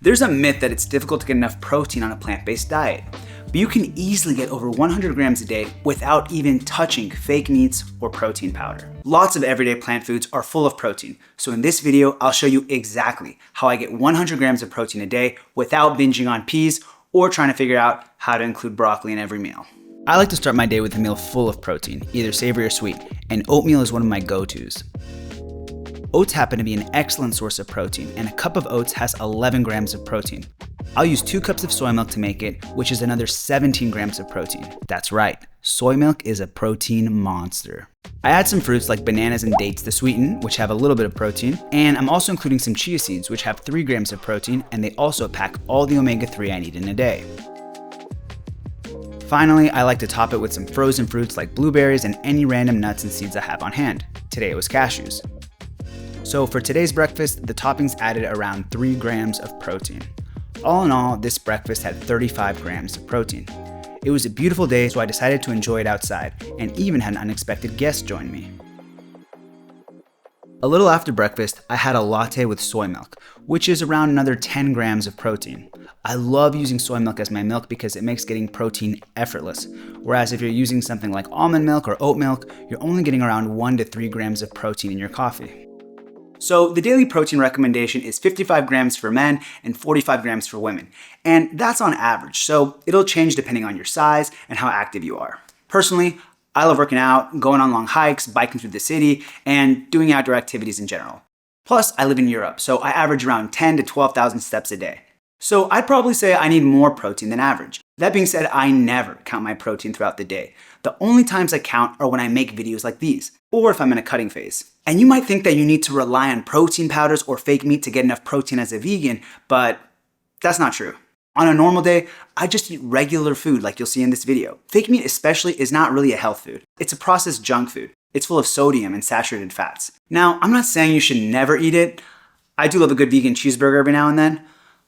There's a myth that it's difficult to get enough protein on a plant-based diet, but you can easily get over 100 grams a day without even touching fake meats or protein powder. Lots of everyday plant foods are full of protein, so in this video, I'll show you exactly how I get 100 grams of protein a day without binging on peas or trying to figure out how to include broccoli in every meal. I like to start my day with a meal full of protein, either savory or sweet, and oatmeal is one of my go-tos. Oats happen to be an excellent source of protein, and a cup of oats has 11 grams of protein. I'll use 2 cups of soy milk to make it, which is another 17 grams of protein. That's right, soy milk is a protein monster. I add some fruits like bananas and dates to sweeten, which have a little bit of protein, and I'm also including some chia seeds, which have 3 grams of protein, and they also pack all the omega-3 I need in a day. Finally, I like to top it with some frozen fruits like blueberries and any random nuts and seeds I have on hand. Today it was cashews. So for today's breakfast, the toppings added around 3 grams of protein. All in all, this breakfast had 35 grams of protein. It was a beautiful day, so I decided to enjoy it outside, and even had an unexpected guest join me. A little after breakfast, I had a latte with soy milk, which is around another 10 grams of protein. I love using soy milk as my milk because it makes getting protein effortless, whereas if you're using something like almond milk or oat milk, you're only getting around 1 to 3 grams of protein in your coffee. So the daily protein recommendation is 55 grams for men and 45 grams for women. And that's on average, so it'll change depending on your size and how active you are. Personally, I love working out, going on long hikes, biking through the city, and doing outdoor activities in general. Plus, I live in Europe, so I average around 10 to 12,000 steps a day. So I'd probably say I need more protein than average. That being said, I never count my protein throughout the day. The only times I count are when I make videos like these, or if I'm in a cutting phase. And you might think that you need to rely on protein powders or fake meat to get enough protein as a vegan, but that's not true. On a normal day, I just eat regular food like you'll see in this video. Fake meat especially is not really a health food. It's a processed junk food. It's full of sodium and saturated fats. Now, I'm not saying you should never eat it. I do love a good vegan cheeseburger every now and then,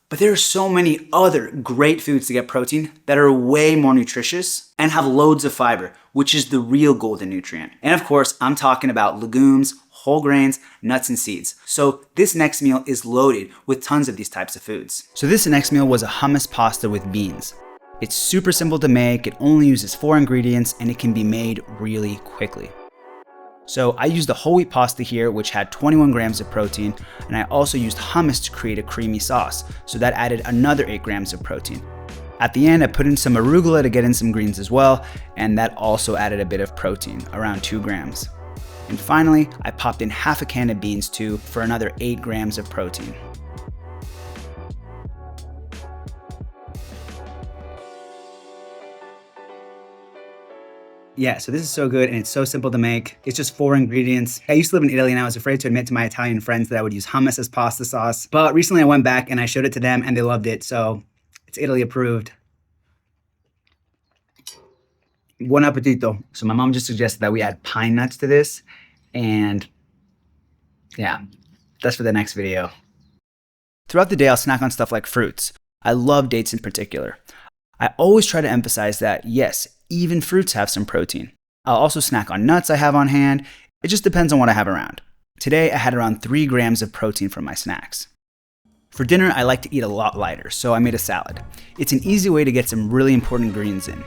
but there are so many other great foods to get protein that are way more nutritious and have loads of fiber, which is the real golden nutrient. And of course, I'm talking about legumes, whole grains, nuts, and seeds. So this next meal is loaded with tons of these types of foods. So this next meal was a hummus pasta with beans. It's super simple to make, it only uses 4 ingredients, and it can be made really quickly. So I used the whole wheat pasta here, which had 21 grams of protein, and I also used hummus to create a creamy sauce, so that added another 8 grams of protein. At the end, I put in some arugula to get in some greens as well, and that also added a bit of protein, around 2 grams. And finally, I popped in half a can of beans too for another 8 grams of protein. Yeah, so this is so good and it's so simple to make. It's just 4 ingredients. I used to live in Italy and I was afraid to admit to my Italian friends that I would use hummus as pasta sauce. But recently I went back and I showed it to them and they loved it. So it's Italy approved. Buon appetito. So my mom just suggested that we add pine nuts to this. And yeah, that's for the next video. Throughout the day, I'll snack on stuff like fruits. I love dates in particular. I always try to emphasize that, yes, even fruits have some protein. I'll also snack on nuts I have on hand. It just depends on what I have around. Today, I had around 3 grams of protein from my snacks. For dinner, I like to eat a lot lighter, so I made a salad. It's an easy way to get some really important greens in.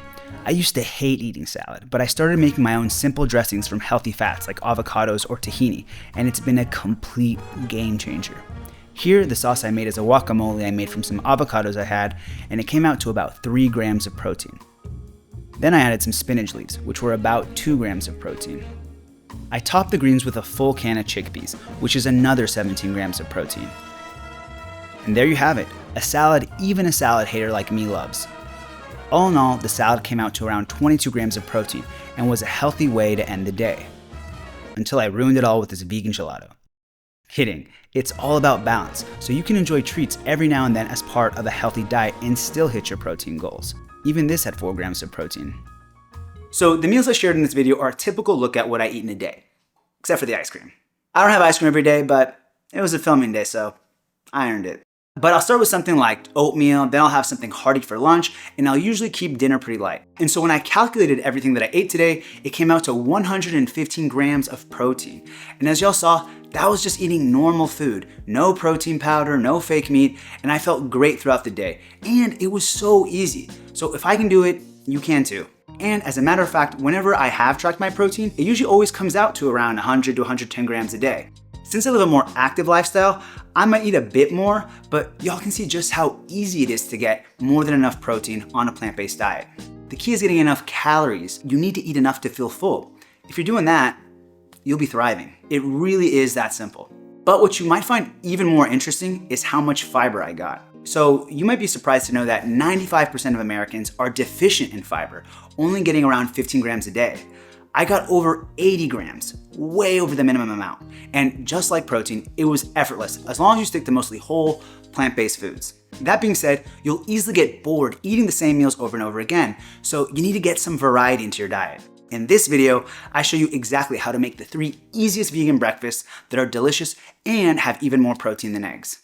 I used to hate eating salad, but I started making my own simple dressings from healthy fats like avocados or tahini, and it's been a complete game changer. Here, the sauce I made is a guacamole I made from some avocados I had, and it came out to about 3 grams of protein. Then I added some spinach leaves, which were about 2 grams of protein. I topped the greens with a full can of chickpeas, which is another 17 grams of protein. And there you have it, a salad even a salad hater like me loves. All in all, the salad came out to around 22 grams of protein and was a healthy way to end the day. Until I ruined it all with this vegan gelato. Kidding, it's all about balance, so you can enjoy treats every now and then as part of a healthy diet and still hit your protein goals. Even this had 4 grams of protein. So the meals I shared in this video are a typical look at what I eat in a day, except for the ice cream. I don't have ice cream every day, but it was a filming day, so I earned it. But I'll start with something like oatmeal, then I'll have something hearty for lunch, and I'll usually keep dinner pretty light. And so when I calculated everything that I ate today, it came out to 115 grams of protein. And as y'all saw, That was just eating normal food, no protein powder, no fake meat, and I felt great throughout the day. And it was so easy. So if I can do it, you can too. And as a matter of fact, whenever I have tracked my protein, it usually always comes out to around 100 to 110 grams a day. Since I live a more active lifestyle, I might eat a bit more, but y'all can see just how easy it is to get more than enough protein on a plant-based diet. The key is getting enough calories. You need to eat enough to feel full. If you're doing that, you'll be thriving. It really is that simple. But what you might find even more interesting is how much fiber I got. So you might be surprised to know that 95% of Americans are deficient in fiber, only getting around 15 grams a day. I got over 80 grams, way over the minimum amount. And just like protein, it was effortless as long as you stick to mostly whole, plant-based foods. That being said, you'll easily get bored eating the same meals over and over again, so you need to get some variety into your diet. In this video, I show you exactly how to make the 3 easiest vegan breakfasts that are delicious and have even more protein than eggs.